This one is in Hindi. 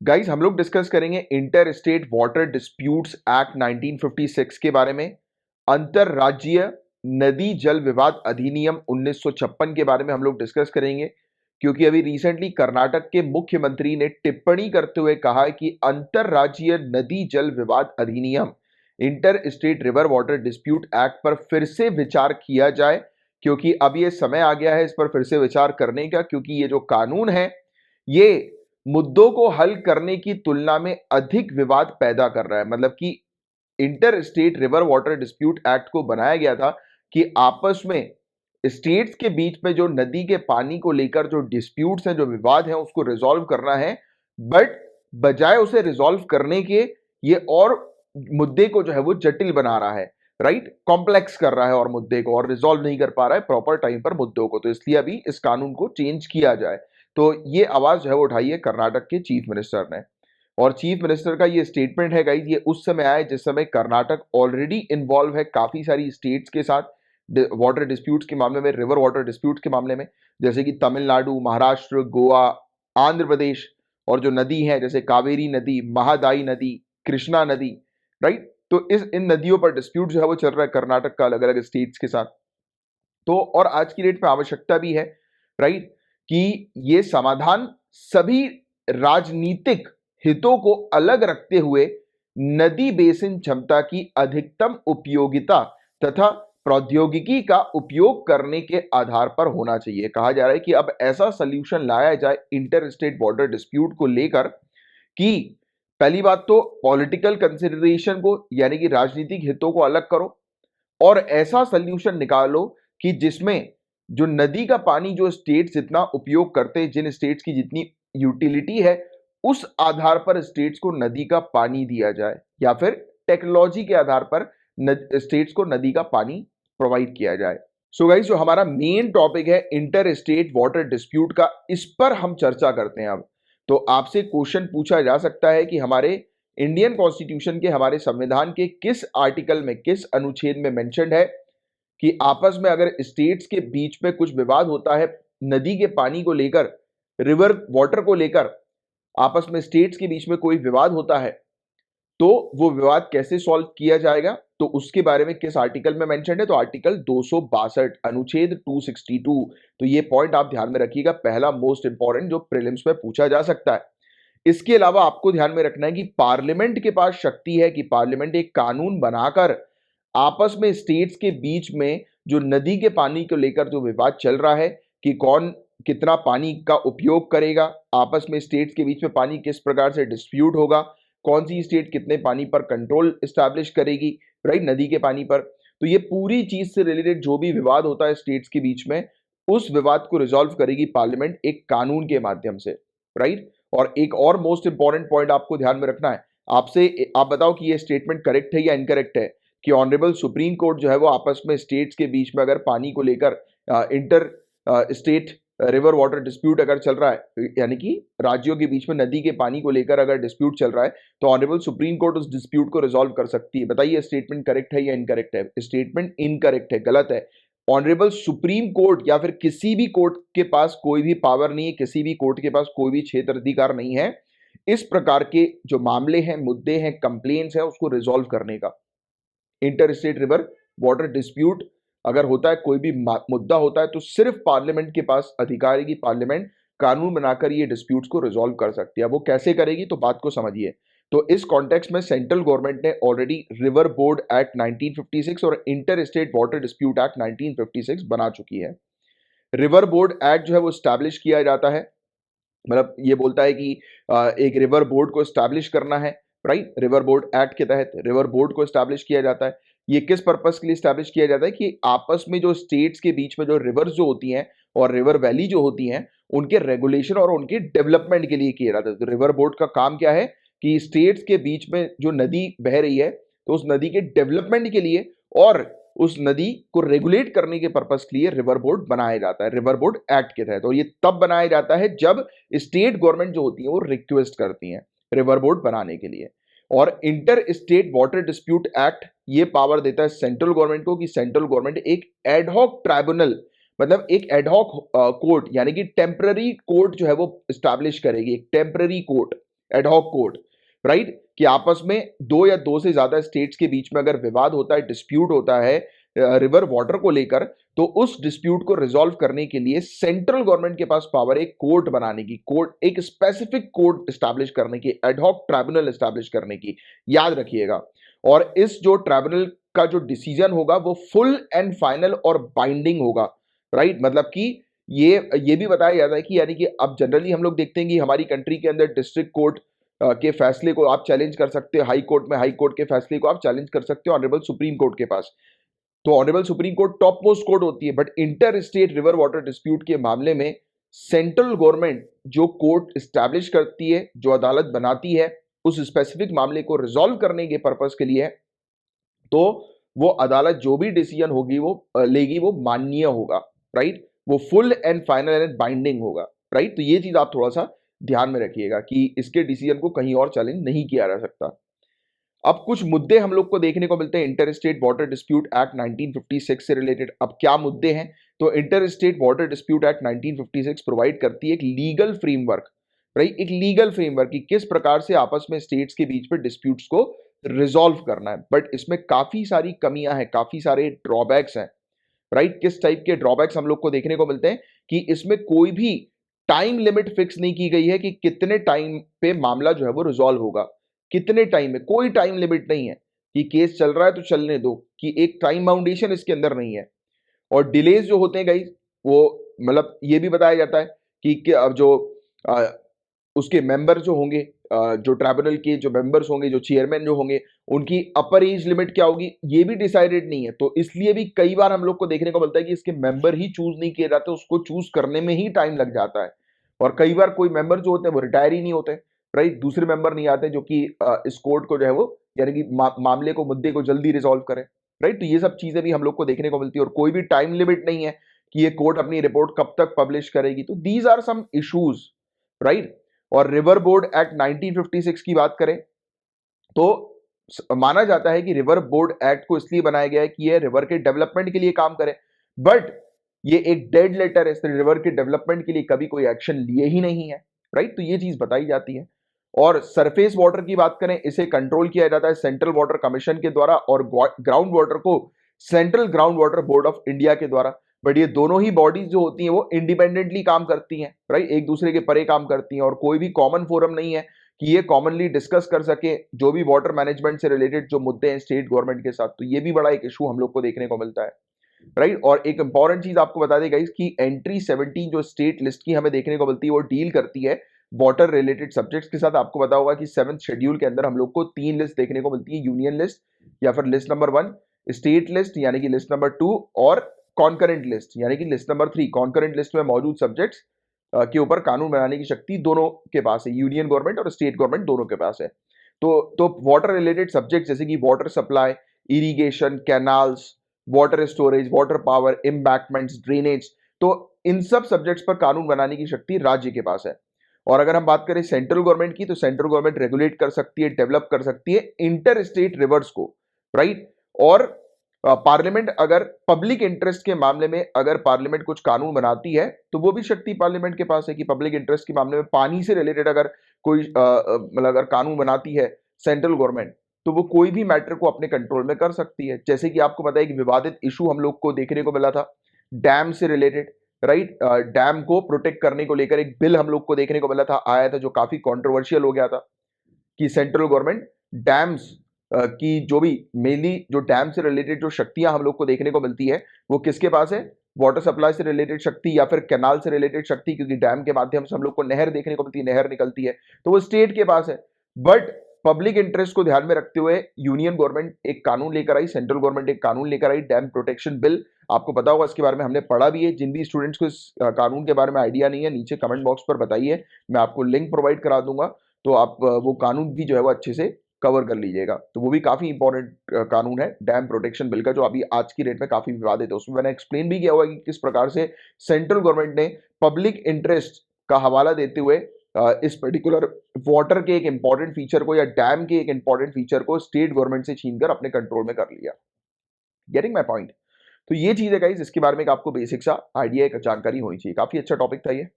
गाइस हम लोग डिस्कस करेंगे inter state water disputes act 1956 के बारे में, अंतरराज्यीय नदी जल विवाद अधिनियम 1956 के बारे में हम लोग डिस्कस करेंगे। क्योंकि अभी रिसेंटली कर्नाटक के मुख्यमंत्री ने टिप्पणी करते हुए कहा है कि अंतरराज्यीय नदी जल विवाद अधिनियम inter state river water dispute act पर फिर से विचार किया जाए, क्योंकि अब ये समय आ गया है इस पर फिर से विचार करने का। क्योंकि ये जो कानून है ये मुद्दों को हल करने की तुलना में अधिक विवाद पैदा कर रहा है। मतलब कि inter state river water dispute act को बनाया गया था कि आपस में स्टेट्स के बीच में जो नदी के पानी को लेकर जो डिस्प्यूट्स हैं, जो विवाद हैं, उसको रिजॉल्व करना है। बट बजाय उसे रिजॉल्व करने के ये और मुद्दे को जो है वो जटिल बना रहा है, राइट, कॉम्प्लेक्स कर रहा है और मुद्दे को, और रिजॉल्व नहीं कर पा रहा है प्रॉपर टाइम पर मुद्दों को। तो इसलिए अभी इस कानून को चेंज किया जाए। तो ये आवाज जो है वो उठाई है कर्नाटक के चीफ मिनिस्टर ने। और चीफ मिनिस्टर का ये स्टेटमेंट है गाइस, ये उस समय आया जिस समय कर्नाटक ऑलरेडी इन्वॉल्व है काफी सारी स्टेट्स के साथ वाटर डिस्प्यूट्स के मामले में, रिवर वाटर डिस्प्यूट्स के मामले में, जैसे कि तमिलनाडु, महाराष्ट्र, गोवा, आंध्र प्रदेश। और जो नदी है जैसे कावेरी नदी, महादाई नदी, कृष्णा नदी, राइट। तो इस इन नदियों पर डिस्प्यूट जो है वो चल रहा है कर्नाटक का अलग अलग स्टेट्स के साथ। तो और आज की डेट में आवश्यकता भी है, राइट, कि ये समाधान सभी राजनीतिक हितों को अलग रखते हुए नदी बेसिन क्षमता की अधिकतम उपयोगिता तथा प्रौद्योगिकी का उपयोग करने के आधार पर होना चाहिए। कहा जा रहा है कि अब ऐसा सॉल्यूशन लाया जाए इंटर स्टेट बॉर्डर डिस्प्यूट को लेकर कि पहली बात तो पॉलिटिकल कंसिडरेशन को यानी कि राजनीतिक हितों को अलग करो, और ऐसा सॉल्यूशन निकालो कि जिसमें जो नदी का पानी जो स्टेट्स जितना उपयोग करते हैं, जिन स्टेट्स की जितनी यूटिलिटी है, उस आधार पर स्टेट्स को नदी का पानी दिया जाए, या फिर टेक्नोलॉजी के आधार पर स्टेट्स को नदी का पानी प्रोवाइड किया जाए। सो गाइस, जो हमारा मेन टॉपिक है इंटर स्टेट वाटर डिस्प्यूट का, इस पर हम चर्चा करते हैं अब। तो आपसे क्वेश्चन पूछा जा सकता है कि हमारे इंडियन कॉन्स्टिट्यूशन के, हमारे संविधान के किस आर्टिकल में, किस अनुच्छेद में मेंशन्ड है कि आपस में अगर स्टेट्स के बीच में कुछ विवाद होता है नदी के पानी को लेकर, रिवर वाटर को लेकर, आपस में स्टेट्स के बीच में कोई विवाद होता है, तो वो विवाद कैसे सॉल्व किया जाएगा, तो उसके बारे में किस आर्टिकल में मेंशन्ड है। तो आर्टिकल 262 अनुच्छेद 262। तो ये पॉइंट आप ध्यान में रखिएगा, पहला मोस्ट इंपॉर्टेंट जो प्रीलिम्स में पूछा जा सकता है। इसके अलावा आपको ध्यान में रखना है कि पार्लियामेंट के पास शक्ति है कि पार्लियामेंट एक कानून बनाकर आपस में स्टेट्स के बीच में जो नदी के पानी को लेकर जो विवाद चल रहा है कि कौन कितना पानी का उपयोग करेगा, आपस में स्टेट्स के बीच में पानी किस प्रकार से डिस्प्यूट होगा, कौन सी स्टेट कितने पानी पर कंट्रोल एस्टैब्लिश करेगी, राइट, नदी के पानी पर। तो ये पूरी चीज से रिलेटेड जो भी विवाद होता है स्टेट्स के बीच में, उस विवाद को रिजॉल्व करेगी पार्लियामेंट एक कानून के माध्यम से, राइट। और एक और मोस्ट इंपॉर्टेंट पॉइंट आपको ध्यान में रखना है, आपसे आप बताओ कि ये स्टेटमेंट करेक्ट है या इनकरेक्ट है कि ऑनरेबल सुप्रीम कोर्ट जो है वो आपस में स्टेट्स के बीच में अगर पानी को लेकर inter state river water dispute अगर चल रहा है, यानी कि राज्यों के बीच में नदी के पानी को लेकर अगर डिस्प्यूट चल रहा है, तो ऑनरेबल सुप्रीम कोर्ट उस डिस्प्यूट को रिजॉल्व कर सकती है। बताइए स्टेटमेंट करेक्ट है या इनकरेक्ट है। स्टेटमेंट इनकरेक्ट है, गलत है। ऑनरेबल सुप्रीम कोर्ट या फिर किसी भी कोर्ट के पास कोई भी पावर नहीं है, किसी भी कोर्ट के पास कोई भी क्षेत्राधिकार नहीं है इस प्रकार के जो मामले हैं, मुद्दे हैं, कंप्लेंट्स हैं, उसको रिजॉल्व करने का। Inter state river water dispute अगर होता है, कोई भी मुद्दा होता है, तो सिर्फ पार्लियामेंट के पास अधिकार है कि पार्लियामेंट कानून बनाकर ये डिस्प्यूट्स को रिजॉल्व कर सकती है। वो कैसे करेगी, तो बात को समझिए। तो इस कॉन्टेक्स्ट में सेंट्रल गवर्नमेंट ने ऑलरेडी रिवर बोर्ड एक्ट 1956 और inter state water dispute act 1956 बना चुकी है। रिवर बोर्ड एक्ट जो है वो स्टैब्लिश किया जाता है, मतलब ये बोलता है कि एक रिवर बोर्ड को स्टैब्लिश करना है, राइट। रिवर बोर्ड एक्ट के तहत रिवर बोर्ड को स्टैब्लिश किया जाता है। ये किस पर्पस के लिए स्टैब्लिश किया जाता है कि आपस में जो स्टेट्स के बीच में जो रिवर्स जो होती हैं और रिवर वैली जो होती हैं, उनके रेगुलेशन और उनके डेवलपमेंट के लिए किया जाता है। तो रिवर बोर्ड का काम क्या है कि स्टेट्स के बीच में जो नदी बह रही है, तो उस नदी के डेवलपमेंट के लिए और उस नदी को रेगुलेट करने के पर्पस के लिए रिवर बोर्ड बनाया जाता है, रिवर बोर्ड एक्ट के तहत। और ये तब बनाया जाता है जब स्टेट गवर्नमेंट जो होती है वो रिक्वेस्ट करती हैं रिवर बोर्ड बनाने के लिए। और inter state water dispute act ये पावर देता है सेंट्रल गवर्नमेंट को कि सेंट्रल गवर्नमेंट एक एडहॉक ट्राइब्यूनल, मतलब एक एडहॉक कोर्ट यानी कि टेम्पररी कोर्ट जो है वो स्टैब्लिश करेगी, एक temporary court, ad hoc court, right, कि आपस में दो या दो से ज्यादा स्टेट्स के बीच में अगर विवाद होता है, डिस्प्यूट होता है रिवर वाटर को लेकर, तो उस डिस्प्यूट को रिजॉल्व करने के लिए सेंट्रल गवर्नमेंट के पास पावर है एक कोर्ट बनाने की, कोर्ट, एक स्पेसिफिक कोर्ट स्टैब्लिश करने की, एडहॉक ट्राइब्यूनल स्टैब्लिश करने की, याद रखिएगा। और इस जो ट्राइब्यूनल का जो डिसीजन होगा वो फुल एंड फाइनल और बाइंडिंग होगा, राइट, मतलब कि ये भी बताया जाता है कि यानी कि अब जनरली हम लोग देखते हैं कि हमारी कंट्री के अंदर डिस्ट्रिक्ट कोर्ट के फैसले को आप चैलेंज कर सकते हो, हाई कोर्ट में हाई कोर्ट के फैसले को आप चैलेंज कर सकते हो ऑनरेबल सुप्रीम कोर्ट के पास। तो honourable supreme court top most court होती है, but inter state river water dispute के मामले में सेंट्रल गवर्नमेंट जो कोर्ट स्टैब्लिश करती है, जो अदालत बनाती है उस स्पेसिफिक मामले को रिजॉल्व करने के पर्पस के लिए, तो वो अदालत जो भी डिसीजन होगी वो लेगी वो माननीय होगा, राइट, वो full and final and binding होगा, राइट। तो ये चीज आप थोड़ा सा ध्यान में रखिएगा कि इसके डिसीजन को कहीं और चैलेंज नहीं किया जा सकता। अब कुछ मुद्दे हम लोग को देखने को मिलते हैं inter state water dispute act 1956 से रिलेटेड। अब क्या मुद्दे हैं? तो inter state water dispute act 1956 provide करती है एक लीगल फ्रेमवर्क, राइट, एक लीगल फ्रेमवर्क कि किस प्रकार से आपस में स्टेट्स के बीच में डिस्प्यूट्स को रिजॉल्व करना है। बट इसमें काफी सारी कमियां हैं, काफी सारे ड्रॉबैक्स हैं, राइट। किस टाइप के ड्रॉबैक्स हम लोग को देखने को मिलते हैं कि इसमें कोई भी टाइम लिमिट फिक्स नहीं की गई है कि कितने टाइम पे मामला जो है वो रिजॉल्व होगा, कितने टाइम में, कोई टाइम लिमिट नहीं है कि केस चल रहा है तो चलने दो, कि एक टाइम बाउंडेशन इसके अंदर नहीं है। और डिलेज जो होते हैं गाइस, वो मतलब ये भी बताया जाता है कि अब जो अ, उसके मेंबर जो होंगे, जो ट्राइब्यूनल के जो मेंबर्स होंगे, जो चेयरमैन जो होंगे, उनकी अपर एज लिमिट क्या होगी ये भी डिसाइडेड नहीं है। तो इसलिए भी कई बार हम लोग को देखने को मिलता है कि इसके मेंबर ही चूज नहीं किए जाते, उसको चूज करने में ही टाइम लग जाता है। और कई बार कोई मेंबर जो होते हैं वो रिटायर ही नहीं होते, राइट, दूसरे मेंबर नहीं आते जो कि इस कोर्ट को जो है वो यानी कि मामले को, मुद्दे को जल्दी रिजॉल्व करें, राइट। तो ये सब चीजें भी हम लोग को देखने को मिलती है और कोई भी टाइम लिमिट नहीं है कि ये कोर्ट अपनी रिपोर्ट कब तक पब्लिश करेगी। तो these are some issues, right. और रिवर बोर्ड एक्ट 1956 की बात करें तो माना जाता है कि रिवर बोर्ड एक्ट को इसलिए बनाया गया है कि यह रिवर के डेवलपमेंट के लिए काम करे, बट ये एक डेड लेटर है, इसने रिवर के डेवलपमेंट के लिए कभी कोई एक्शन लिए ही नहीं है, राइट। तो ये चीज बताई जाती है। और सरफेस वाटर की बात करें, इसे कंट्रोल किया जाता है सेंट्रल वाटर कमीशन के द्वारा और ग्राउंड वाटर को central ground water board of India के द्वारा। बट ये दोनों ही बॉडीज जो होती हैं वो इंडिपेंडेंटली काम करती हैं, राइट, एक दूसरे के परे काम करती हैं और कोई भी कॉमन फोरम नहीं है कि ये कॉमनली डिस्कस कर सके जो भी वाटर मैनेजमेंट से रिलेटेड जो मुद्दे हैं स्टेट गवर्नमेंट के साथ। तो ये भी बड़ा एक इशू हम लोग को देखने को मिलता है, राइट। और एक इंपॉर्टेंट चीज आपको बता देगा इसकी एंट्री 17 जो स्टेट लिस्ट की हमें देखने को मिलती है वो डील करती है वाटर रिलेटेड सब्जेक्ट्स के साथ। आपको पता होगा कि 7th शेड्यूल के अंदर हम लोग को 3 लिस्ट देखने को मिलती है, यूनियन लिस्ट या फिर लिस्ट नंबर 1, स्टेट लिस्ट यानी कि लिस्ट नंबर 2, और कॉन्करेंट लिस्ट यानी कि लिस्ट नंबर 3। कॉन्करेंट लिस्ट में मौजूद सब्जेक्ट्स के ऊपर कानून बनाने की शक्ति दोनों के पास है, यूनियन गवर्नमेंट और स्टेट गवर्नमेंट दोनों के पास है। तो वाटर रिलेटेड सब्जेक्ट जैसे कि water supply, irrigation, canals, water storage, water power, embankments, drainage, तो इन सब सब्जेक्ट्स पर कानून बनाने की शक्ति राज्य के पास है। और अगर हम बात करें सेंट्रल गवर्नमेंट की, तो सेंट्रल गवर्नमेंट रेगुलेट कर सकती है, डेवलप कर सकती है इंटर स्टेट रिवर्स को, राइट। और पार्लियामेंट अगर पब्लिक इंटरेस्ट के मामले में अगर पार्लियामेंट कुछ कानून बनाती है तो वो भी शक्ति पार्लियामेंट के पास है कि पब्लिक इंटरेस्ट के मामले में पानी से रिलेटेड अगर कोई मतलब अगर कानून बनाती है सेंट्रल गवर्नमेंट, तो वो कोई भी मैटर को अपने कंट्रोल में कर सकती है। जैसे कि आपको पता है कि विवादित इशू हम लोग को देखने को मिला था डैम से रिलेटेड, राइट, डैम को प्रोटेक्ट करने को लेकर एक बिल हम लोग को देखने को मिला था, आया था, जो काफी कंट्रोवर्शियल हो गया था कि सेंट्रल गवर्नमेंट डैम्स की जो भी मेनली जो डैम से रिलेटेड जो शक्तियां हम लोग को देखने को मिलती है वो किसके पास है, वाटर सप्लाई से रिलेटेड शक्ति या फिर कैनाल से रिलेटेड शक्ति, क्योंकि डैम के माध्यम से हम लोग को नहर देखने को मिलती है, नहर निकलती है, तो वो स्टेट के पास है। बट पब्लिक इंटरेस्ट को ध्यान में रखते हुए यूनियन गवर्नमेंट एक कानून लेकर आई, सेंट्रल गवर्नमेंट एक कानून लेकर आई, डैम प्रोटेक्शन बिल। आपको पता होगा इसके बारे में हमने पढ़ा भी है। जिन भी स्टूडेंट्स को इस कानून के बारे में आइडिया नहीं है नीचे कमेंट बॉक्स पर बताइए, मैं आपको लिंक प्रोवाइड करा दूंगा, तो आप वो कानून भी जो है वो अच्छे से कवर कर लीजिएगा। तो वो भी काफी इंपॉर्टेंट कानून है डैम प्रोटेक्शन बिल का, जो अभी आज की डेट में काफी विवादित है। उसमें मैंने एक्सप्लेन भी किया हुआ कि किस प्रकार से सेंट्रल गवर्नमेंट ने पब्लिक इंटरेस्ट का हवाला देते हुए इस पर्टिकुलर वाटर के एक इंपॉर्टेंट फीचर को या डैम के एक इंपॉर्टेंट फीचर को स्टेट गवर्नमेंट से छीनकर अपने कंट्रोल में कर लिया। Getting my point? तो ये चीज है गाइस, इसके बारे में एक आपको बेसिक सा आइडिया, एक जानकारी होनी चाहिए। काफी अच्छा टॉपिक था ये।